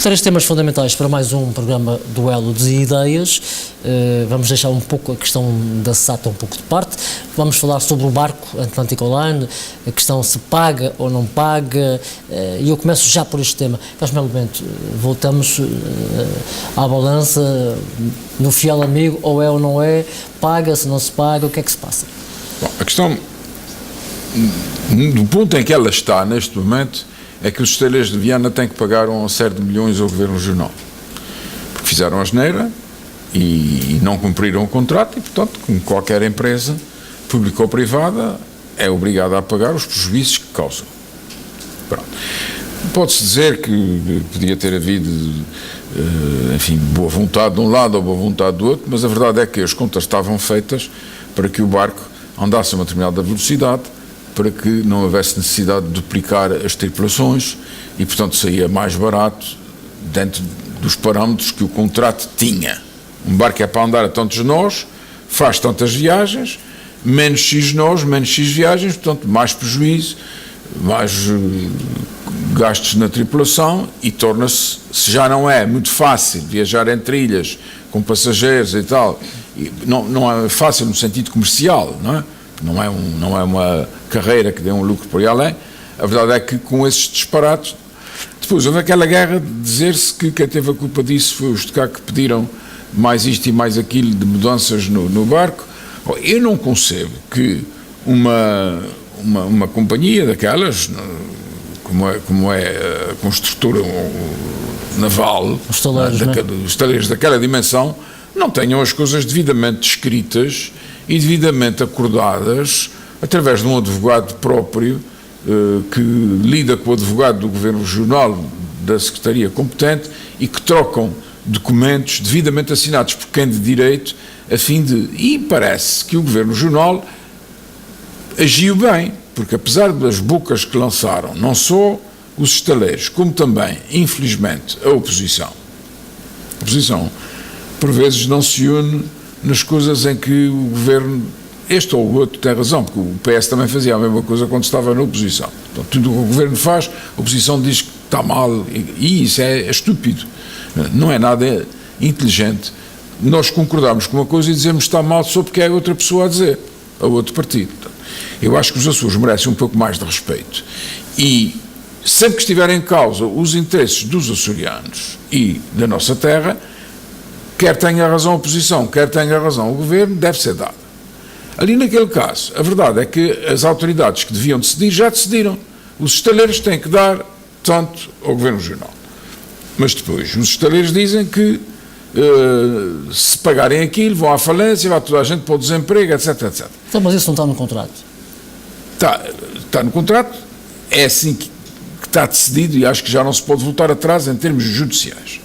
três temas fundamentais para mais um programa Duelo de Ideias. Vamos deixar um pouco a questão da SATA um pouco de parte. Vamos falar sobre o barco Atlantic Line, a questão se paga ou não paga, e eu começo já por este tema. Carlos Bento, voltamos à balança no fiel amigo, ou é ou não é, paga-se, não se paga, o que é que se passa? Bom, a questão, do ponto em que ela está neste momento, é que os estaleiros de Viana têm que pagar uma série de milhões ao Governo Regional, porque fizeram a asneira e não cumpriram o contrato e, portanto, como qualquer empresa pública ou privada, é obrigada a pagar os prejuízos que causam. Pronto. Pode-se dizer que podia ter havido, enfim, boa vontade de um lado ou boa vontade do outro, mas a verdade é que as contas estavam feitas para que o barco andasse a uma determinada velocidade, para que não houvesse necessidade de duplicar as tripulações e, portanto, saía mais barato dentro dos parâmetros que o contrato tinha. Um barco é para andar a tantos nós, faz tantas viagens, menos X nós, menos X viagens, portanto, mais prejuízo, mais gastos na tripulação e torna-se, se já não é muito fácil viajar entre ilhas com passageiros e tal, não é fácil no sentido comercial, não é? Não é uma carreira que dê um lucro por aí além. A verdade é que com esses disparates, depois houve aquela guerra de dizer-se que quem teve a culpa disso foi os de cá que pediram mais isto e mais aquilo de mudanças no barco. Eu não concebo que uma companhia daquelas, como é a construtora naval, os estaleiros daquela dimensão, não tenham as coisas devidamente descritas e devidamente acordadas através de um advogado próprio que lida com o advogado do Governo Regional, da Secretaria competente, e que trocam documentos devidamente assinados por quem de direito, a fim de... E parece que o Governo Regional agiu bem, porque apesar das bocas que lançaram, não só os estaleiros, como também, infelizmente, a oposição, por vezes não se une nas coisas em que o Governo, este ou o outro, tem razão, porque o PS também fazia a mesma coisa quando estava na oposição. Então, tudo o que o Governo faz, a oposição diz que está mal, e isso é estúpido, não é nada inteligente. Nós concordamos com uma coisa e dizemos que está mal só porque é outra pessoa a dizer, a outro partido. Eu acho que os Açores merecem um pouco mais de respeito, e sempre que estiverem em causa os interesses dos açorianos e da nossa terra, quer tenha razão a oposição, quer tenha razão o Governo, deve ser dada. Ali naquele caso, a verdade é que as autoridades que deviam decidir já decidiram. Os estaleiros têm que dar tanto ao Governo Regional. Mas depois, os estaleiros dizem que se pagarem aquilo, vão à falência, vai toda a gente para o desemprego, etc, etc. Então, mas isso não está no contrato? Está no contrato, é assim que está decidido, e acho que já não se pode voltar atrás em termos judiciais.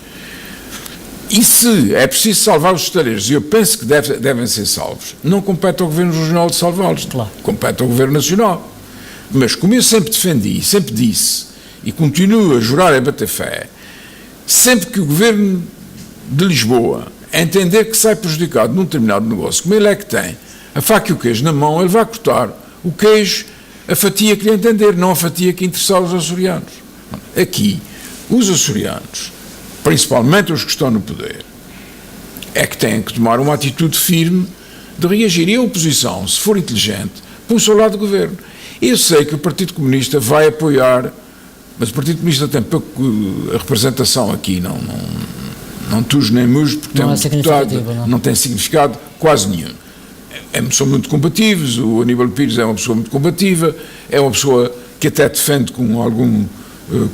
E se é preciso salvar os estaleiros, e eu penso que devem ser salvos, não compete ao Governo Regional de salvá-los, claro. Compete ao Governo Nacional. Mas como eu sempre defendi, sempre disse, e continuo a jurar e a bater fé, sempre que o Governo de Lisboa entender que sai prejudicado num determinado negócio, como ele é que tem a faca e o queijo na mão, ele vai cortar o queijo, a fatia que lhe entender, não a fatia que interessar os açorianos. Aqui, os açorianos, principalmente os que estão no poder, é que têm que tomar uma atitude firme de reagir. E a oposição, se for inteligente, põe-se ao lado do Governo. Eu sei que o Partido Comunista vai apoiar, mas o Partido Comunista tem pouco representação aqui, não tujo nem mujo, porque tem um deputado, não tem significado quase nenhum. São muito combativos, o Aníbal Pires é uma pessoa muito combativa, é uma pessoa que até defende com alguma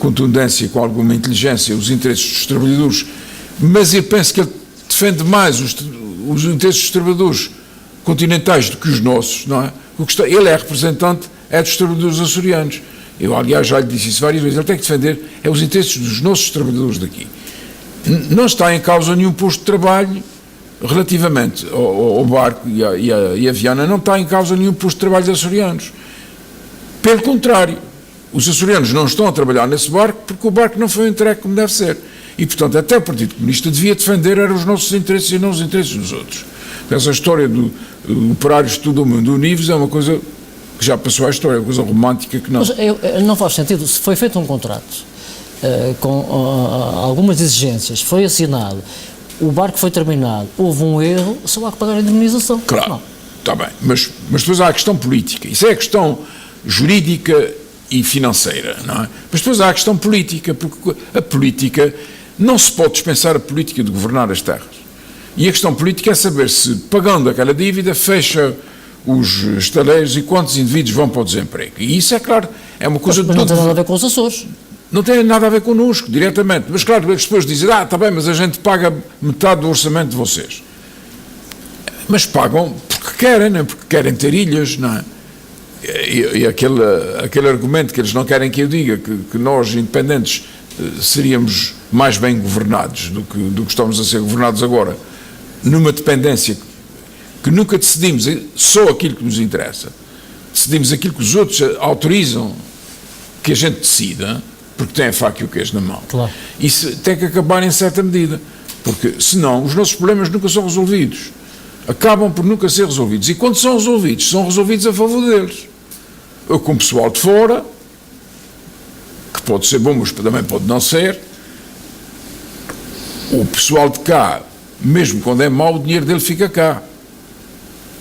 contundência, com alguma inteligência os interesses dos trabalhadores, mas eu penso que ele defende mais os interesses dos trabalhadores continentais do que os nossos, não é? Ele é representante dos trabalhadores açorianos. Eu, aliás, já lhe disse isso várias vezes, ele tem que defender os interesses dos nossos trabalhadores daqui. Não está em causa nenhum posto de trabalho relativamente ao barco e a Viana, não está em causa nenhum posto de trabalho de açorianos. Pelo contrário, os açorianos não estão a trabalhar nesse barco porque o barco não foi entregue como deve ser. E, portanto, até o Partido Comunista devia defender os nossos interesses e não os interesses dos outros. Essa história do operários de todo o mundo unidos é uma coisa que já passou à história, é uma coisa romântica que não... Mas não faz sentido. Se foi feito um contrato com algumas exigências, foi assinado, o barco foi terminado, houve um erro, só há que pagar a indemnização. Claro, está bem, mas depois há a questão política, isso é a questão jurídica e financeira, não é? Mas depois há a questão política, porque a política, não se pode dispensar a política de governar as terras. E a questão política é saber se, pagando aquela dívida, fecha os estaleiros e quantos indivíduos vão para o desemprego. E isso, é claro, é uma coisa... Mas não tem nada a ver com os Açores. Não tem nada a ver connosco, diretamente. Mas claro, as pessoas dizem, está bem, mas a gente paga metade do orçamento de vocês. Mas pagam porque querem, não é? Porque querem ter ilhas, não é? E aquele argumento que eles não querem que eu diga, que nós, independentes, seríamos mais bem governados do que estamos a ser governados agora, numa dependência que nunca decidimos só aquilo que nos interessa, decidimos aquilo que os outros autorizam que a gente decida, porque tem a faca e o queijo na mão. Claro. Isso tem que acabar em certa medida, porque senão os nossos problemas nunca são resolvidos, acabam por nunca ser resolvidos, e quando são resolvidos a favor deles. Eu, com o pessoal de fora, que pode ser bom, mas também pode não ser, o pessoal de cá, mesmo quando é mau, o dinheiro dele fica cá.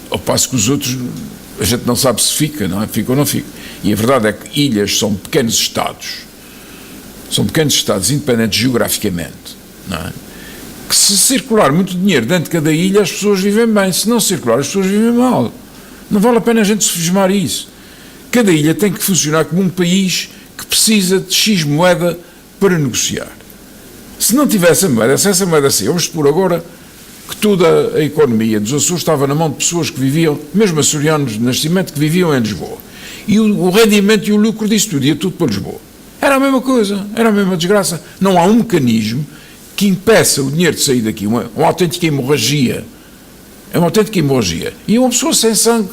Ao passo que os outros, a gente não sabe se fica, não é? Fica ou não fica. E a verdade é que ilhas são pequenos estados independentes geograficamente, não é? Que se circular muito dinheiro dentro de cada ilha, as pessoas vivem bem. Se não circular, as pessoas vivem mal. Não vale a pena a gente sofismar isso. Cada ilha tem que funcionar como um país que precisa de X moeda para negociar. Se não tivesse a moeda, se essa moeda assim, vamos supor agora que toda a economia dos Açores estava na mão de pessoas que viviam, mesmo açorianos de nascimento, que viviam em Lisboa. E o rendimento e o lucro disso tudo ia tudo para Lisboa. Era a mesma coisa, era a mesma desgraça. Não há um mecanismo que impeça o dinheiro de sair daqui, uma autêntica hemorragia. É uma autêntica hemorragia. E uma pessoa sem sangue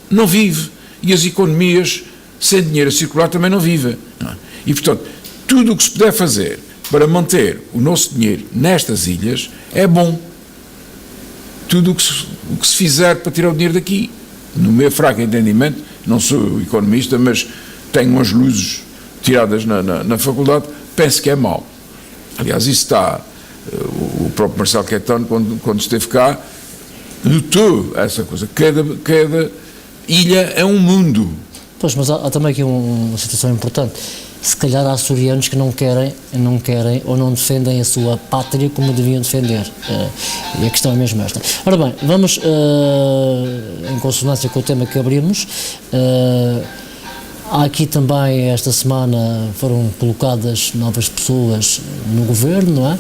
não vive. E as economias sem dinheiro a circular também não vivem. Não é? E, portanto, tudo o que se puder fazer para manter o nosso dinheiro nestas ilhas é bom. Tudo o que se fizer para tirar o dinheiro daqui, no meu fraco entendimento, não sou economista, mas tenho umas luzes tiradas na faculdade, penso que é mau. Aliás, isso está, o próprio Marcelo Caetano, quando esteve cá, notou essa coisa. Cada ilha é um mundo. Pois, mas há também aqui uma situação importante. Se calhar há açorianos que não querem ou não defendem a sua pátria como deviam defender. E a questão é mesmo esta. Ora bem, vamos, em consonância com o tema que abrimos, há aqui também, esta semana, foram colocadas novas pessoas no governo, não é?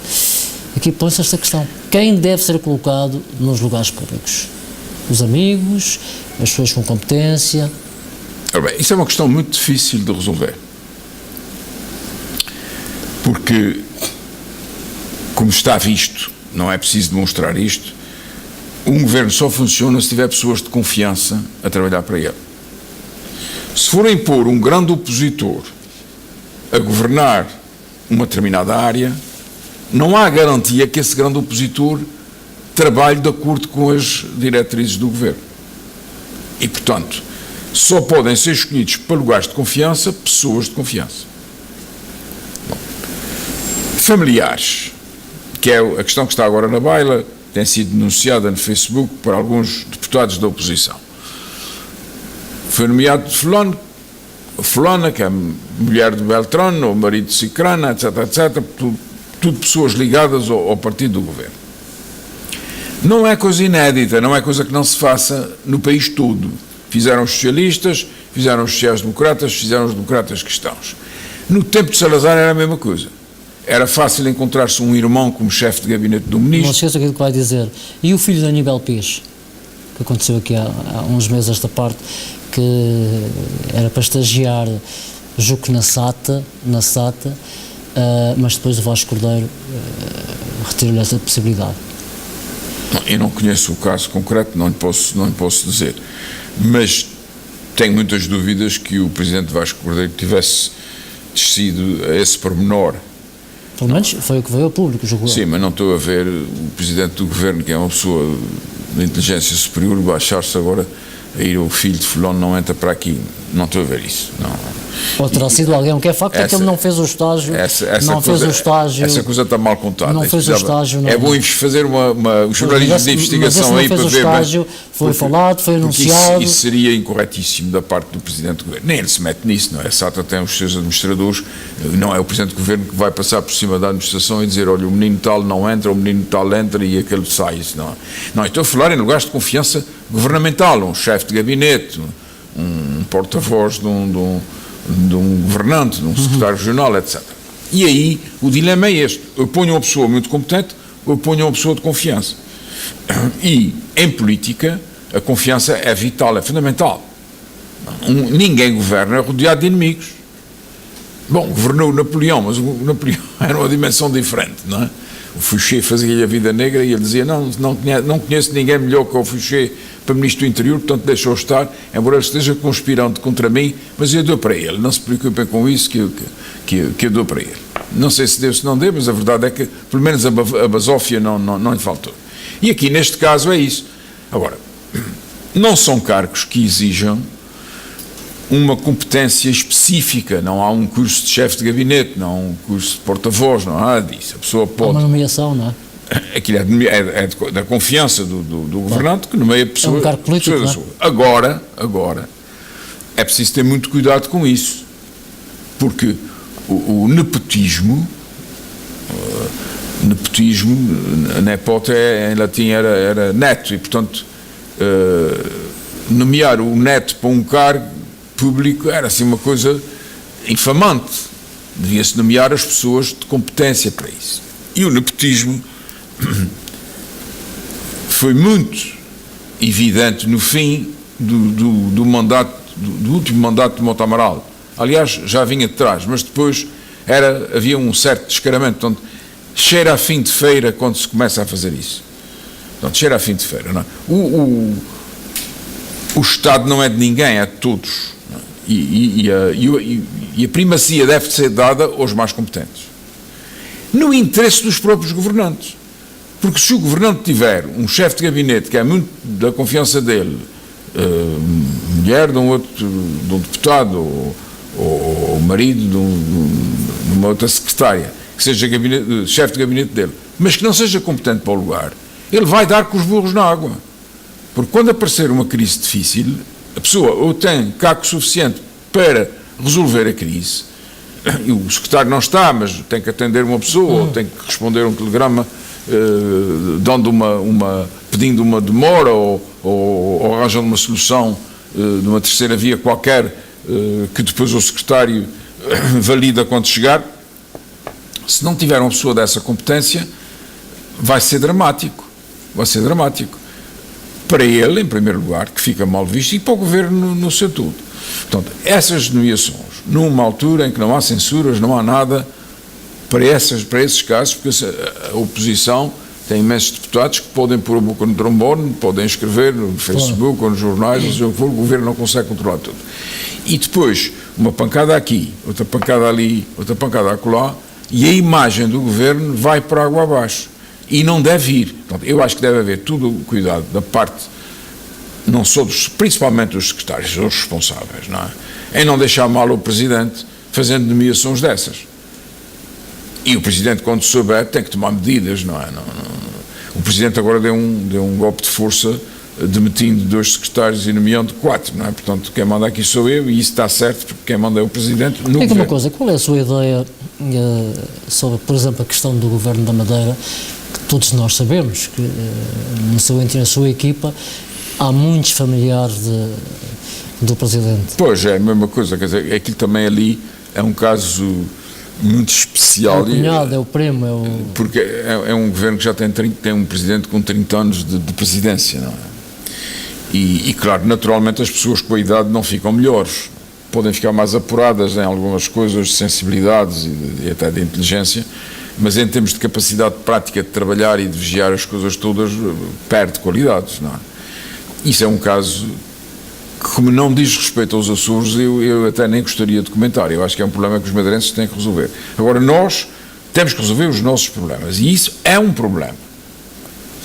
Aqui põe-se esta questão. Quem deve ser colocado nos lugares públicos? Os amigos, as pessoas com competência? Ora bem, isso é uma questão muito difícil de resolver. Porque, como está visto, não é preciso demonstrar isto, um governo só funciona se tiver pessoas de confiança a trabalhar para ele. Se for impor um grande opositor a governar uma determinada área, não há garantia que esse grande opositor trabalhe de acordo com as diretrizes do governo. E, portanto, só podem ser escolhidos para lugares de confiança pessoas de confiança. Familiares, que é a questão que está agora na baila, tem sido denunciada no Facebook por alguns deputados da oposição. Foi nomeado fulana, que é a mulher de Beltrano, ou marido de Cicrana, etc, etc, tudo pessoas ligadas ao partido do governo. Não é coisa inédita, não é coisa que não se faça no país todo. Fizeram os socialistas, fizeram os sociais-democratas, fizeram os democratas cristãos. No tempo de Salazar era a mesma coisa. Era fácil encontrar-se um irmão como chefe de gabinete do ministro. Não esqueça aquilo que vai dizer. E o filho de Aníbal Pires, que aconteceu aqui há uns meses esta parte, que era para estagiar, julgo que na SATA, mas depois o Vasco Cordeiro retirou-lhe essa possibilidade. Eu não conheço o caso concreto, não lhe posso dizer, mas tenho muitas dúvidas que o presidente Vasco Cordeiro tivesse descido a esse pormenor. Pelo menos foi o que veio ao público, julgo. Sim, mas não estou a ver o presidente do governo, que é uma pessoa de inteligência superior, baixar-se agora aí o filho de fulano não entra para aqui. Não estou a ver isso. Não. Ou terá sido alguém, o que é facto é que ele não fez o estágio, essa coisa está mal contada. Não fez o estágio. É bom fazer um jornalismo de investigação aí para ver. O estágio foi falado, foi anunciado. Isso seria incorretíssimo da parte do Presidente do Governo. Nem ele se mete nisso, não é? A SATA tem os seus administradores, não é o Presidente do Governo que vai passar por cima da administração e dizer, olha, o menino tal não entra, o menino tal entra e aquele sai. Isso não. Não, estou a falar em lugares de confiança governamental, um chefe de gabinete, um porta-voz de um governante, de um secretário regional, etc. E aí o dilema é este: eu ponho uma pessoa muito competente ou eu ponho uma pessoa de confiança. E em política a confiança é vital, é fundamental. Ninguém governa rodeado de inimigos. Bom, governou o Napoleão, mas o Napoleão era uma dimensão diferente, não é? O Fouché fazia-lhe a vida negra e ele dizia, não conheço ninguém melhor que o Fouché para Ministro do Interior, portanto deixou estar, embora ele esteja conspirando contra mim, mas eu dou para ele, não se preocupem com isso que eu dou para ele. Não sei se deu, se não deu, mas a verdade é que pelo menos a basófia não lhe faltou. E aqui neste caso é isso. Agora, não são cargos que exijam uma competência específica, não há um curso de chefe de gabinete, não há um curso de porta-voz, não há nada disso. A pessoa pode... Há uma nomeação, não é? Aquilo é da confiança do governante que nomeia a pessoa. É um cargo político, não é? Agora, é preciso ter muito cuidado com isso, porque o nepotismo, nepote em latim era neto, e portanto nomear o neto para um cargo público era assim uma coisa infamante. Devia-se nomear as pessoas de competência para isso. E o nepotismo foi muito evidente no fim do mandato, do último mandato de Mota Amaral. Aliás, já vinha de trás, mas depois havia um certo descaramento. Portanto, cheira a fim de feira quando se começa a fazer isso. Portanto, cheira a fim de feira. Não é? O Estado não é de ninguém, é de todos. E a primacia deve ser dada aos mais competentes, no interesse dos próprios governantes, porque se o governante tiver um chefe de gabinete que é muito da confiança dele, mulher de um deputado ou marido de uma outra secretária, que seja chefe de gabinete dele, mas que não seja competente para o lugar, ele vai dar com os burros na água, porque quando aparecer uma crise difícil, a pessoa ou tem caco suficiente para resolver a crise, e o secretário não está, mas tem que atender uma pessoa, ou tem que responder a um telegrama dando pedindo uma demora, ou arranjando uma solução de uma terceira via qualquer, que depois o secretário valida quando chegar. Se não tiver uma pessoa dessa competência, vai ser dramático. Para ele, em primeiro lugar, que fica mal visto, e para o governo no seu todo. Portanto, essas nomeações, numa altura em que não há censuras, não há nada, para esses casos, porque a oposição tem imensos deputados que podem pôr a boca no trombone, podem escrever no Facebook ou nos jornais, o governo não consegue controlar tudo. E depois, uma pancada aqui, outra pancada ali, outra pancada acolá, e a imagem do governo vai para água abaixo. E não deve ir. Portanto, eu acho que deve haver todo o cuidado da parte, não só principalmente dos secretários, dos responsáveis, não é? Em não deixar mal o Presidente fazendo nomeações dessas. E o Presidente, quando souber, tem que tomar medidas, não é? O Presidente agora deu um golpe de força, demitindo 2 secretários e nomeando 4, não é? Portanto, quem manda aqui sou eu, e isso está certo, porque quem manda é o Presidente. Diga uma coisa, qual é a sua ideia sobre, por exemplo, a questão do Governo da Madeira, que todos nós sabemos que no seu interior, na sua equipa, há muitos familiares do Presidente. Pois, é a mesma coisa, quer dizer, aquilo também ali é um caso muito especial. É o cunhado, é o primo, porque é um governo que já tem um Presidente com 30 anos de presidência, não é? E claro, naturalmente as pessoas com a idade não ficam melhores, podem ficar mais apuradas em algumas coisas, de sensibilidades e até de inteligência, mas em termos de capacidade prática de trabalhar e de vigiar as coisas todas, perde qualidades, não é? Isso é um caso que, como não diz respeito aos Açores, eu até nem gostaria de comentar. Eu acho que é um problema que os madeirenses têm que resolver. Agora, nós temos que resolver os nossos problemas, e isso é um problema.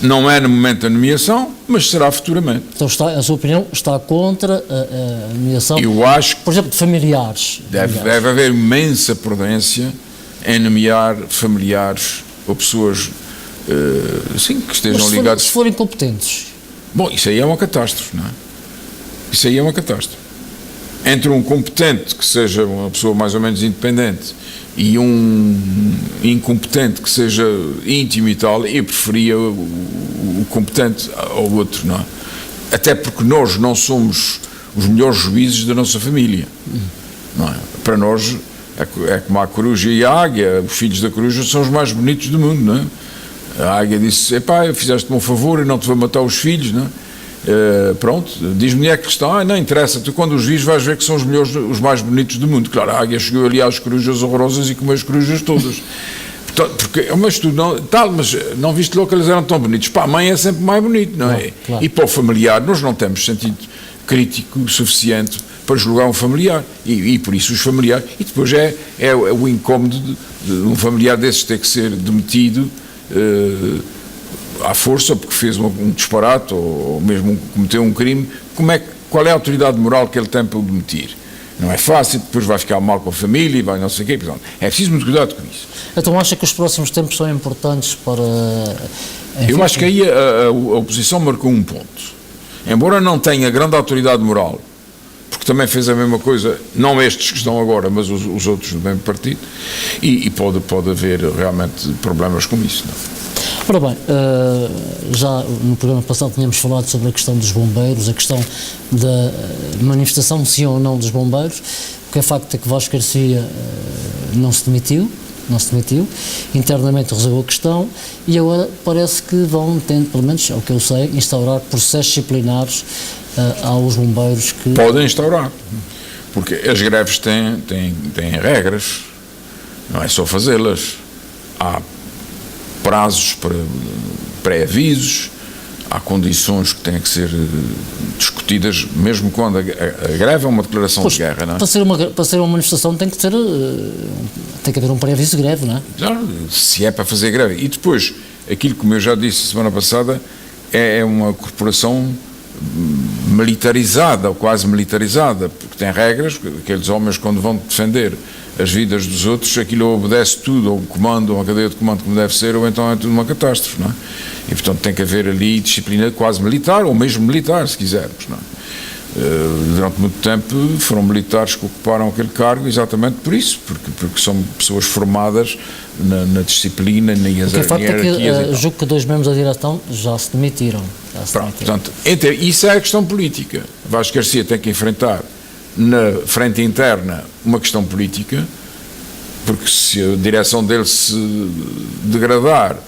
Não é no momento da nomeação, mas será futuramente. Então, a sua opinião está contra a nomeação, Eu acho que por exemplo, de familiares? deve haver imensa prudência em nomear familiares ou pessoas sim, que estejam ligadas. Se forem competentes. Bom, isso aí é uma catástrofe, não é? Isso aí é uma catástrofe. Entre um competente, que seja uma pessoa mais ou menos independente, e um incompetente que seja íntimo e tal, eu preferia o competente ao outro, não é? Até porque nós não somos os melhores juízes da nossa família, não é? Para nós é como a coruja e a águia, os filhos da coruja são os mais bonitos do mundo, não é? A águia disse: epá, fizeste-me um favor e não te vou matar os filhos, não é? Pronto, diz-me é que estão, não interessa, tu quando os vis vais ver que são os melhores, os mais bonitos do mundo. Claro, a águia chegou ali às corujas horrorosas e comeu as corujas todas. Portanto, porque, mas tu não, tal, mas não viste logo que eles eram tão bonitos. Para a mãe é sempre mais bonito, não é? Claro. E para o familiar, nós não temos sentido crítico suficiente para julgar um familiar. E por isso os familiares, e depois é o incómodo de um familiar desses ter que ser demitido à força, porque fez um disparate ou mesmo cometeu um crime. Qual é a autoridade moral que ele tem para o demitir? Não é fácil, depois vai ficar mal com a família e vai não sei o quê. Portanto, é preciso muito cuidado com isso. Então acha que os próximos tempos são importantes para... Enfim, eu acho que aí a oposição marcou um ponto. Embora não tenha grande autoridade moral, porque também fez a mesma coisa, não estes que estão agora, mas os outros do mesmo partido, e pode haver realmente problemas com isso, não é? Ora bem, já no programa passado tínhamos falado sobre a questão dos bombeiros, a questão da manifestação sim ou não dos bombeiros. O que é facto é que Vasco Garcia não se demitiu, internamente resolveu a questão e agora parece que vão, pelo menos ao que eu sei, instaurar processos disciplinares aos bombeiros que... Podem instaurar, porque as greves têm regras, não é só fazê-las. Há prazos para pré-avisos, há condições que têm que ser discutidas, mesmo quando a greve é uma declaração de guerra, não é? Para ser uma manifestação tem que haver um pré-aviso de greve, não é? Claro, se é para fazer greve. E depois, aquilo como eu já disse semana passada, é uma corporação militarizada, ou quase militarizada, porque tem regras, aqueles homens quando vão defender as vidas dos outros, aquilo obedece tudo ao comando, a uma cadeia de comando como deve ser, ou então é tudo uma catástrofe, não é? E portanto tem que haver ali disciplina quase militar, ou mesmo militar, se quisermos, não é? Durante muito tempo foram militares que ocuparam aquele cargo exatamente por isso, porque são pessoas formadas na disciplina, na hierarquia. O facto é que julgo que 2 membros da direção já se demitiram. Portanto, isso é a questão política. Vasco Garcia tem que enfrentar na frente interna uma questão política, porque se a direção dele se degradar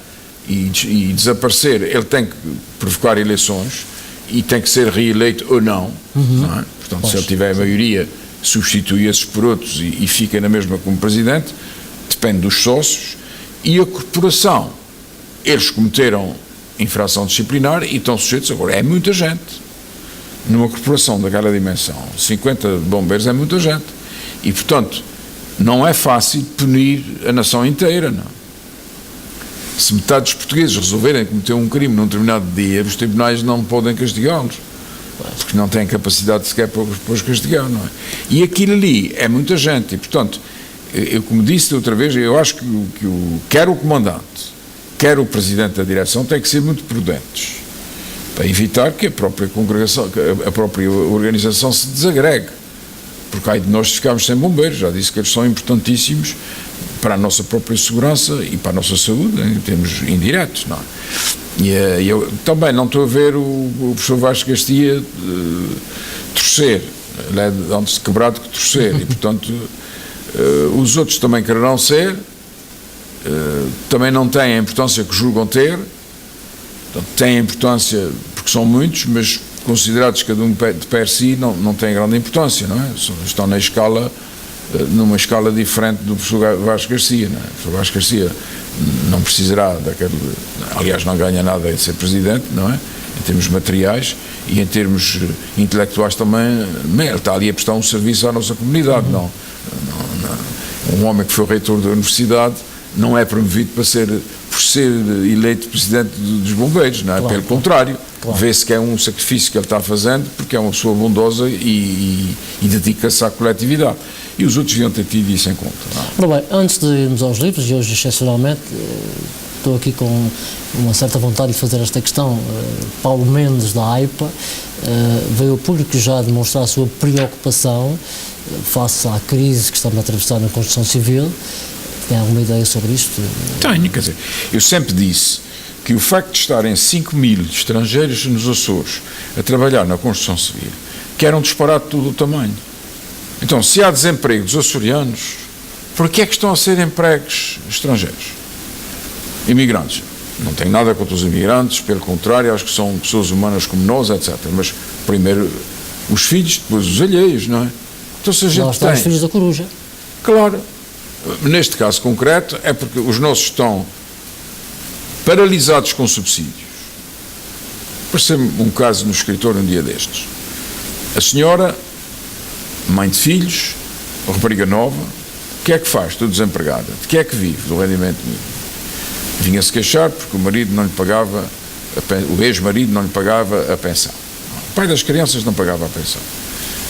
e desaparecer, ele tem que provocar eleições e tem que ser reeleito ou não, não é? Portanto, se ele tiver a maioria, substitui esses por outros e fica na mesma como presidente, depende dos sócios. E a corporação, eles cometeram infração disciplinar e estão sujeitos. Agora, é muita gente. Numa corporação daquela dimensão, 50 bombeiros é muita gente. E, portanto, não é fácil punir a nação inteira, não. Se metade dos portugueses resolverem cometer um crime num determinado dia, os tribunais não podem castigá-los, porque não têm capacidade sequer para os castigar, não é? E aquilo ali é muita gente, e, portanto, eu, como disse outra vez, eu acho que quer o comandante, quer o presidente da direção, têm que ser muito prudentes, para evitar que a própria congregação, a própria organização se desagregue, porque aí de nós ficamos sem bombeiros. Já disse que eles são importantíssimos para a nossa própria segurança e para a nossa saúde, em termos indiretos, não é? E eu também não estou a ver o professor Vasco Garcia torcer, ele é de antes de quebrado que torcer, e portanto os outros também quererão ser, também não têm a importância que julgam ter. Portanto, têm importância porque são muitos, mas considerados cada um de per si não têm grande importância, não é? Estão numa escala diferente do professor Vasco Garcia, não é? O professor Vasco Garcia não precisará aliás não ganha nada em ser presidente, não é? Em termos materiais e em termos intelectuais também, ele está ali a prestar um serviço à nossa comunidade, um homem que foi reitor da universidade não é promovido para ser por ser eleito presidente dos bombeiros, não é? Claro, Pelo contrário, claro. vê-se que é um sacrifício que ele está fazendo porque é uma pessoa bondosa e dedica-se à coletividade. E os outros deviam ter tido isso em conta. Não é? Ora bem, antes de irmos aos livros, e hoje excepcionalmente estou aqui com uma certa vontade de fazer esta questão, Paulo Mendes da AIPA veio ao público já demonstrar a sua preocupação face à crise que estamos a atravessar na construção civil. Tem alguma ideia sobre isto? Tenho, quer dizer, eu sempre disse que o facto de estarem 5.000 estrangeiros nos Açores a trabalhar na construção civil, que era um disparate de todo o tamanho. Então, se há desemprego dos açorianos, por que é que estão a ser empregos estrangeiros? Imigrantes. Não tenho nada contra os imigrantes, pelo contrário, acho que são pessoas humanas como nós, etc. Mas, primeiro, os filhos, depois os alheios, não é? Então, se a gente Nós estamos tem... filhos da coruja. Claro. Neste caso concreto, é porque os nossos estão paralisados com subsídios. Pareceu-me um caso no escritório um dia destes. A senhora, mãe de filhos, rapariga nova, o que é que faz? Estou desempregada. De que é que vive? Do rendimento mínimo. Vinha-se queixar porque o marido não lhe pagava, o ex-marido não lhe pagava a pensão. O pai das crianças não pagava a pensão.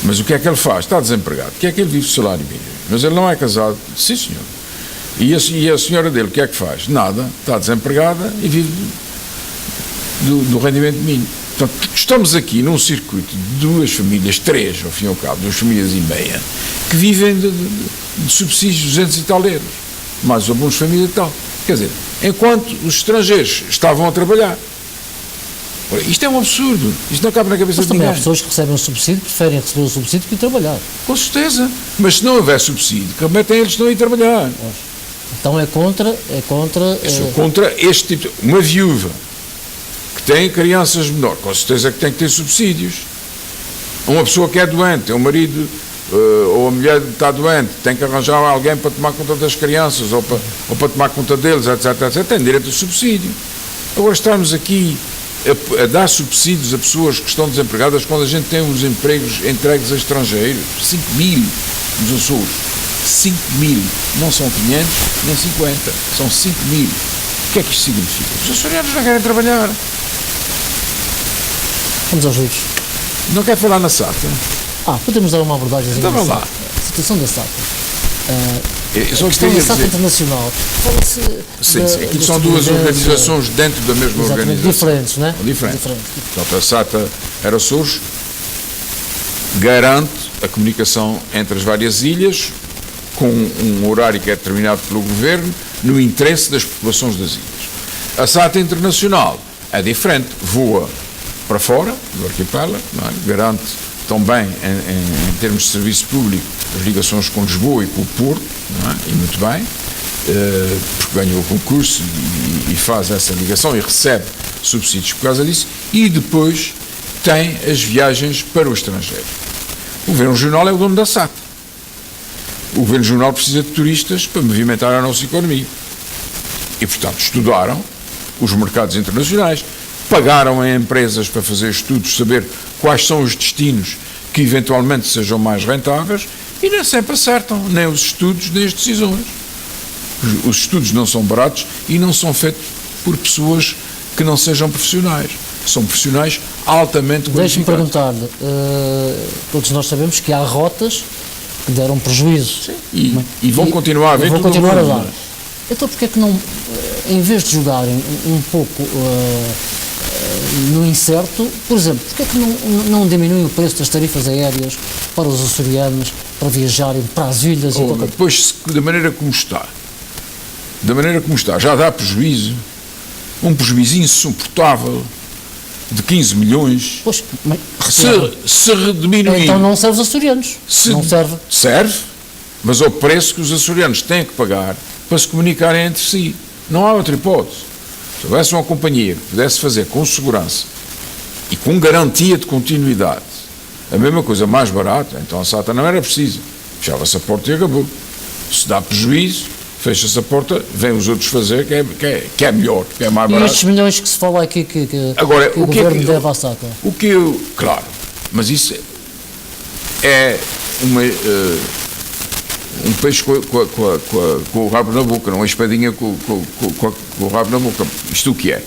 Mas o que é que ele faz? Está desempregado. O que é que ele vive do salário mínimo? Mas ele não é casado. Sim, senhor. E a senhora dele, o que é que faz? Nada. Está desempregada e vive do rendimento mínimo. Portanto, estamos aqui num circuito de duas famílias, três, ao fim e ao cabo, 2 famílias e meia, que vivem de subsídios de 200 e tal euros. Mais algumas famílias e tal. Quer dizer, enquanto os estrangeiros estavam a trabalhar. Ora, isto é um absurdo. Isto não cabe na cabeça Mas de também ninguém. há pessoas que recebem o subsídio, preferem receber o subsídio que ir trabalhar. Com certeza. Mas se não houver subsídio, que metem eles não ir trabalhar. Então é contra... Sou contra este tipo. Uma viúva que tem crianças menores, com certeza que tem que ter subsídios. Uma pessoa que é doente, o marido ou a mulher está doente, tem que arranjar alguém para tomar conta das crianças ou para tomar conta deles, etc. Tem direito a subsídio. Agora estamos aqui a dar subsídios a pessoas que estão desempregadas quando a gente tem os empregos entregues a estrangeiros. 5.000 nos Açores. 5.000. Não são 500 nem 50. São 5.000. O que é que isto significa? Os açorianos não querem trabalhar. Vamos aos livros. Não quer falar na SATA? Podemos dar uma abordagem Então vamos lá. A situação da SATA. Eu só A questão da queria SATA dizer... internacional. Fala-se Sim. Aquilo são duas organizações dentro da mesma organização. Diferentes, não é? Diferentes. Portanto, a SATA Açores garante a comunicação entre as várias ilhas com um horário que é determinado pelo Governo no interesse das populações das ilhas. A SATA Internacional é diferente, voa para fora do arquipélago, não é? Garante também, em termos de serviço público, as ligações com Lisboa e com o Porto, não é? E muito bem, porque ganhou o concurso e faz essa ligação e recebe subsídios por causa disso, e depois tem as viagens para o estrangeiro. O Governo Regional é o dono da SATA. O Governo Regional precisa de turistas para movimentar a nossa economia. E, portanto, estudaram os mercados internacionais, pagaram a empresas para fazer estudos, saber quais são os destinos que eventualmente sejam mais rentáveis, e nem sempre acertam, nem os estudos, nem as decisões. Os estudos não são baratos e não são feitos por pessoas que não sejam profissionais. São profissionais altamente qualificados. Deixe-me perguntar-lhe, todos nós sabemos que há rotas que deram prejuízo. Sim. E vão continuar a haver vão tudo continuar a mundo, dar. Então porquê é que não, em vez de jogarem um pouco no incerto, por exemplo, porquê é que não diminuem o preço das tarifas aéreas para os açorianos, para viajarem para as ilhas? Depois, da maneira como está, já dá prejuízo, um prejuízo insuportável de 15 milhões, Pois, mas, se diminuir... Então não serve os açorianos, não serve. Serve, mas ao preço que os açorianos têm que pagar para se comunicarem entre si. Não há outra hipótese. Se houvesse uma companhia que pudesse fazer com segurança e com garantia de continuidade a mesma coisa mais barata, então a SATA não era preciso. Fechava-se a porta e acabou. Se dá prejuízo, fecha-se a porta, vem os outros fazer, que é melhor, que é mais barato. E estes milhões que se fala aqui que Agora, o governo deve à SATA? Claro, mas isso é um peixe com o rabo na boca, não uma espadinha com o rabo na boca. Isto o que é?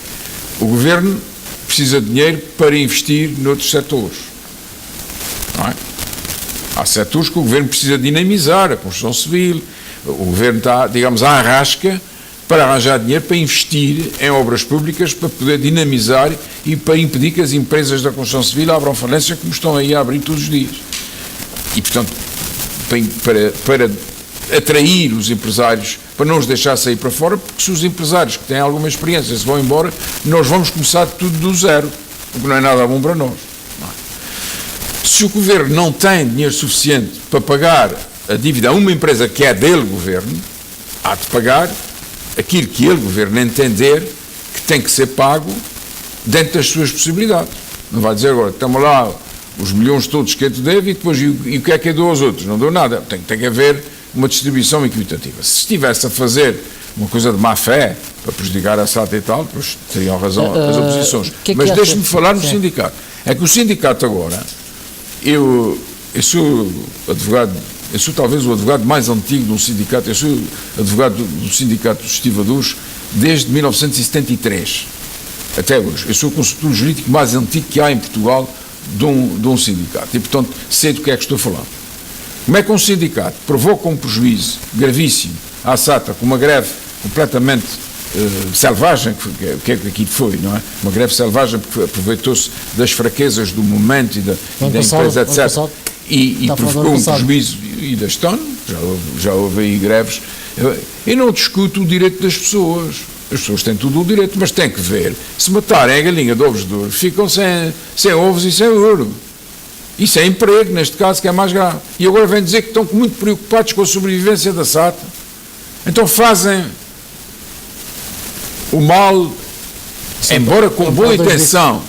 O governo precisa de dinheiro para investir noutros setores. Não é? Há setores que o governo precisa dinamizar, a construção civil, o governo está, digamos, à arrasca para arranjar dinheiro para investir em obras públicas, para poder dinamizar e para impedir que as empresas da construção civil abram falência, como estão aí a abrir todos os dias. E, portanto, para atrair os empresários, para não os deixar sair para fora, porque se os empresários que têm alguma experiência se vão embora, nós vamos começar tudo do zero, o que não é nada bom para nós. Não é? Se o governo não tem dinheiro suficiente para pagar a dívida a uma empresa que é dele, governo, há de pagar aquilo que ele, governo, entender que tem que ser pago dentro das suas possibilidades. Não vai dizer agora, estamos lá os milhões todos que te deve e depois e o que é que eu dou aos outros? Não dou nada. Tem que haver uma distribuição equitativa. Se estivesse a fazer uma coisa de má fé para prejudicar a SATA e tal, pois teriam razão as oposições. Mas deixe-me falar no sindicato. É que o sindicato agora, eu sou advogado, eu sou talvez o advogado mais antigo de um sindicato, eu sou advogado do Sindicato dos Estivadores desde 1973 até hoje. Eu sou o consultor jurídico mais antigo que há em Portugal de um sindicato e, portanto, sei do que é que estou falando. Como é que um sindicato provoca um prejuízo gravíssimo à SATA com uma greve completamente selvagem, que é que aquilo foi, não é? Uma greve selvagem porque aproveitou-se das fraquezas do momento e da empresa, etc. E provocou um prejuízo e da gestão, já houve aí greves. Eu não discuto o direito das pessoas. As pessoas têm tudo o direito, mas têm que ver. Se matarem a galinha de ovos de ouro, ficam sem ovos e sem ouro. Isso é emprego, neste caso, que é mais grave. E agora vem dizer que estão muito preocupados com a sobrevivência da SATA. Então fazem o mal, embora com boa intenção.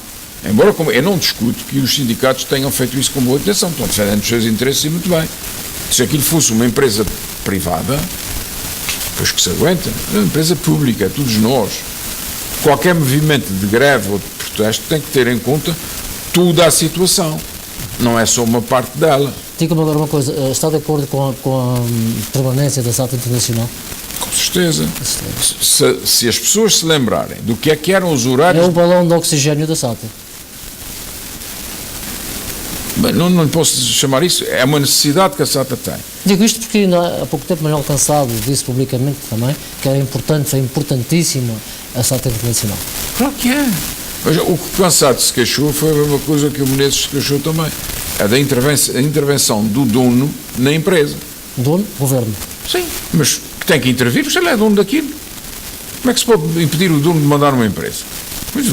Eu não discuto que os sindicatos tenham feito isso com boa intenção. Estão defendendo os seus interesses e muito bem. Se aquilo fosse uma empresa privada, pois que se aguenta, é uma empresa pública, todos nós. Qualquer movimento de greve ou de protesto tem que ter em conta toda a situação, não é só uma parte dela. Diga-me agora uma coisa, está de acordo com a permanência da SATA Internacional? Com certeza. Se as pessoas se lembrarem do que eram os horários... É o balão de oxigênio da SATA. Bem, não lhe posso chamar isso, é uma necessidade que a SATA tem. Digo isto porque há pouco tempo Manuel Cansado disse publicamente também que era importante, foi importantíssima a SATA Internacional. Claro que é. Mas o que Cansado se queixou foi a mesma coisa que o Menezes se queixou também. É da intervenção do dono na empresa. Dono? Governo. Sim, mas que tem que intervir, porque ele é dono daquilo. Como é que se pode impedir o dono de mandar uma empresa? Pois,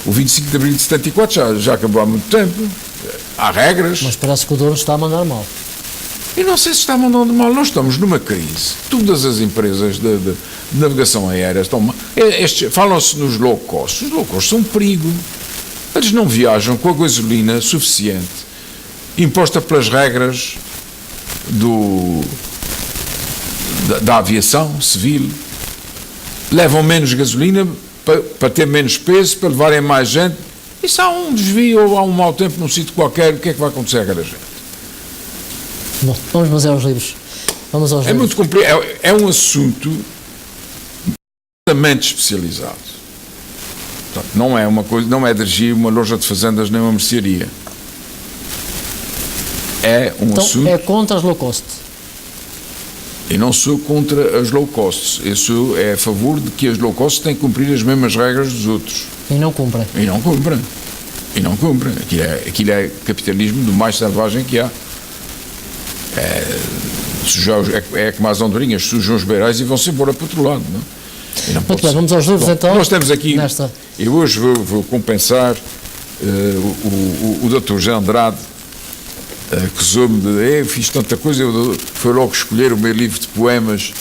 o 25 de abril de 74 já acabou há muito tempo. Há regras. Mas parece que o dono está a mandar mal. E não sei se está mandando mal. Nós estamos numa crise. Todas as empresas de navegação aérea estão mal. Falam-se nos low cost. Os low cost são um perigo. Eles não viajam com a gasolina suficiente, imposta pelas regras da aviação civil. Levam menos gasolina para ter menos peso, para levarem mais gente. E se há um desvio ou há um mau tempo num sítio qualquer, o que é que vai acontecer a cada gente? Bom, vamos aos livros. É muito complicado. É um assunto completamente especializado. Portanto, não é uma coisa, não é dirigir uma loja de fazendas nem uma mercearia. É um assunto... é contra as low cost. Eu não sou contra as low costs. Eu sou a favor de que as low costs têm que cumprir as mesmas regras dos outros. E não cumprem. E não cumprem. Aquilo é capitalismo do mais selvagem que há. É como as andorinhas, sujam os beirais e vão-se embora para o outro lado. Não? Muito bem, vamos aos livros então. Nós temos aqui, eu hoje vou compensar o Dr. José Andrade, acusou-me de, fiz tanta coisa, foi logo escolher o meu livro de poemas.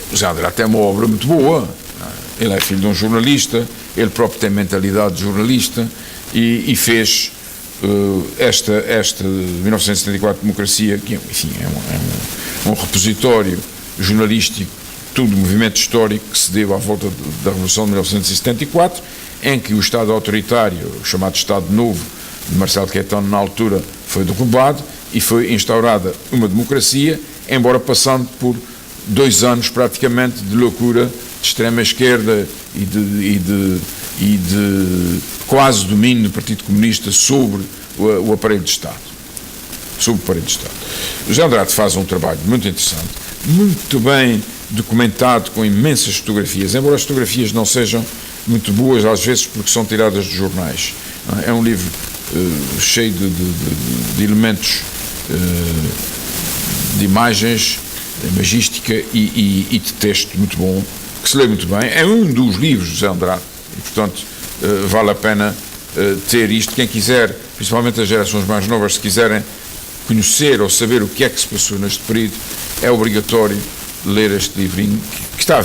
O José Andrade tem uma obra muito boa, ele é filho de um jornalista, ele próprio tem mentalidade de jornalista e fez esta 1974 Democracia, que enfim, é um repositório jornalístico, todo o movimento histórico que se deu à volta da Revolução de 1974, em que o Estado autoritário, o chamado Estado Novo, de Marcelo Caetano na altura, foi derrubado e foi instaurada uma democracia embora passando por 2 anos praticamente de loucura, de extrema esquerda e de quase domínio do Partido Comunista sobre o aparelho de Estado. Sobre o aparelho de Estado. O José Andrade faz um trabalho muito interessante, muito bem documentado, com imensas fotografias, embora as fotografias não sejam muito boas às vezes porque são tiradas de jornais. É um livro cheio de elementos, de imagens, de imagística e de texto muito bom, que se lê muito bem. É um dos livros de José Andrade e, portanto, vale a pena ter isto. Quem quiser, principalmente as gerações mais novas, se quiserem conhecer ou saber o que é que se passou neste período, é obrigatório ler este livrinho, que está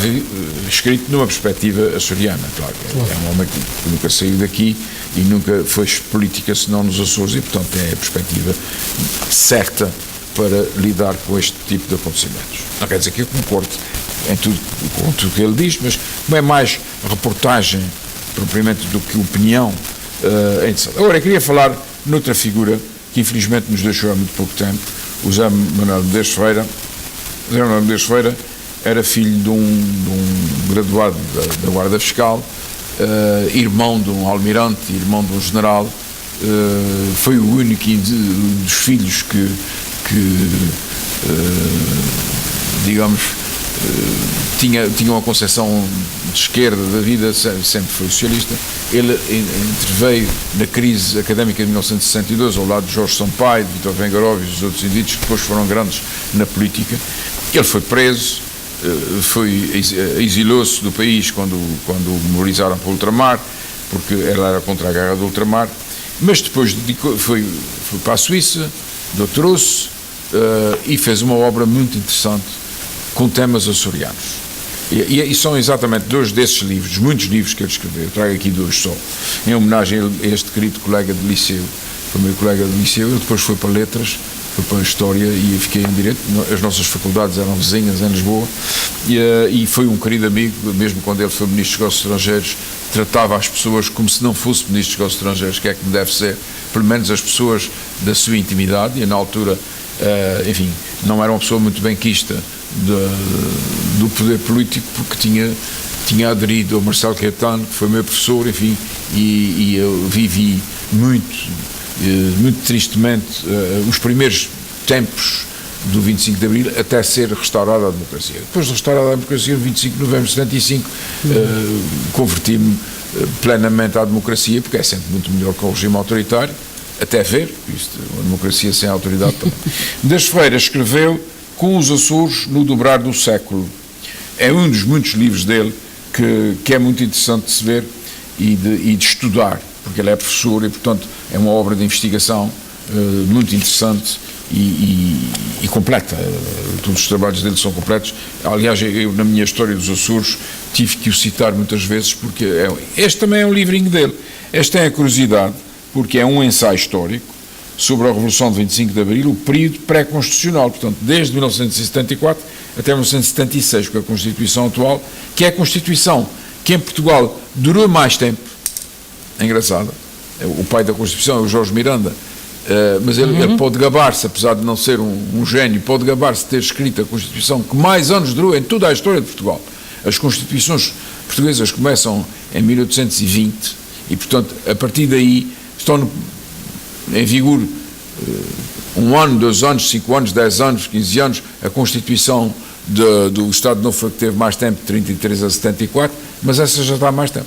escrito numa perspectiva açoriana, claro. É um homem que nunca saiu daqui e nunca fez política senão nos Açores e, portanto, é a perspectiva certa para lidar com este tipo de acontecimentos. Não quer dizer que eu concorde com tudo que ele diz, mas como é mais reportagem propriamente do que opinião, é interessante. Agora, eu queria falar noutra figura que infelizmente nos deixou há muito pouco tempo, o José Manuel Medeiros Ferreira. José Manuel Medeiros Ferreira era filho de um graduado da Guarda Fiscal, irmão de um almirante, irmão de um general, foi o único dos filhos que digamos, tinha uma concepção de esquerda da vida, sempre foi socialista. Ele interveio na crise académica de 1962 ao lado de Jorge Sampaio, de Vítor Vengarov e dos outros indivíduos que depois foram grandes na política. Ele foi preso, exilou-se do país quando o memorizaram para o ultramar, porque ele era contra a guerra do ultramar, mas depois foi para a Suíça, doutorou-se e fez uma obra muito interessante com temas açorianos. E são exatamente 2 desses livros, muitos livros que ele escreveu. Eu trago aqui 2 só, em homenagem a este querido colega de liceu. Foi meu colega de liceu, eu depois fui para Letras, fui para a História e fiquei em Direito. As nossas faculdades eram vizinhas em Lisboa e foi um querido amigo, mesmo quando ele foi Ministro dos Negócios Estrangeiros, tratava as pessoas como se não fosse Ministro dos Negócios Estrangeiros, que é que me deve ser, pelo menos as pessoas da sua intimidade, e na altura, enfim, não era uma pessoa muito benquista do poder político, porque tinha aderido ao Marcelo Caetano, que foi meu professor, enfim, e eu vivi muito tristemente os primeiros tempos do 25 de Abril até ser restaurada a democracia. Depois de restaurada a democracia, no 25 de novembro de 75, converti-me plenamente à democracia, porque é sempre muito melhor que o regime autoritário, até ver, isto, a democracia sem autoridade também. Medeiros Ferreira escreveu Com os Açores no Dobrar do Século. É um dos muitos livros dele que é muito interessante de se ver e de estudar, porque ele é professor e, portanto, é uma obra de investigação muito interessante e completa. Todos os trabalhos dele são completos. Aliás, eu, na minha história dos Açores, tive que o citar muitas vezes, porque este também é um livrinho dele. Este tem a curiosidade, porque é um ensaio histórico sobre a Revolução de 25 de Abril, o período pré-constitucional, portanto, desde 1974 até 1976, com a Constituição atual, que é a Constituição que em Portugal durou mais tempo. É engraçado. O pai da Constituição é o Jorge Miranda, mas ele pode gabar-se, apesar de não ser um gênio, pode gabar-se de ter escrito a Constituição que mais anos durou em toda a história de Portugal. As Constituições portuguesas começam em 1820 e, portanto, a partir daí estão em vigor 1 ano, 2 anos, 5 anos, 10 anos, 15 anos. A Constituição do Estado de Novo que teve mais tempo, de 33 a 74, mas essa já está há mais tempo.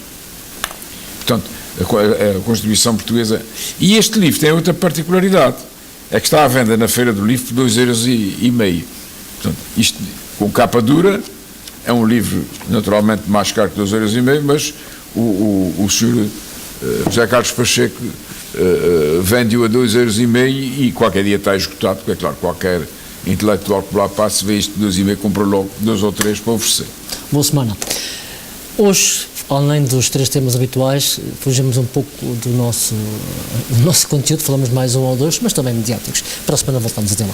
Portanto, a Constituição Portuguesa. E este livro tem outra particularidade, é que está à venda na Feira do Livro por 2,5 €. Portanto, isto com capa dura, é um livro naturalmente mais caro que 2,5 €, mas o senhor José Carlos Pacheco vende-o a 2,5 € e qualquer dia está esgotado, porque é claro, qualquer intelectual que lá passe, vê isto de 2,5 €, compra logo 2 ou 3 para oferecer. Boa semana. Hoje, além dos 3 temas habituais, fugimos um pouco do nosso conteúdo, falamos mais 1 ou 2, mas também mediáticos. Para a semana voltamos, até lá.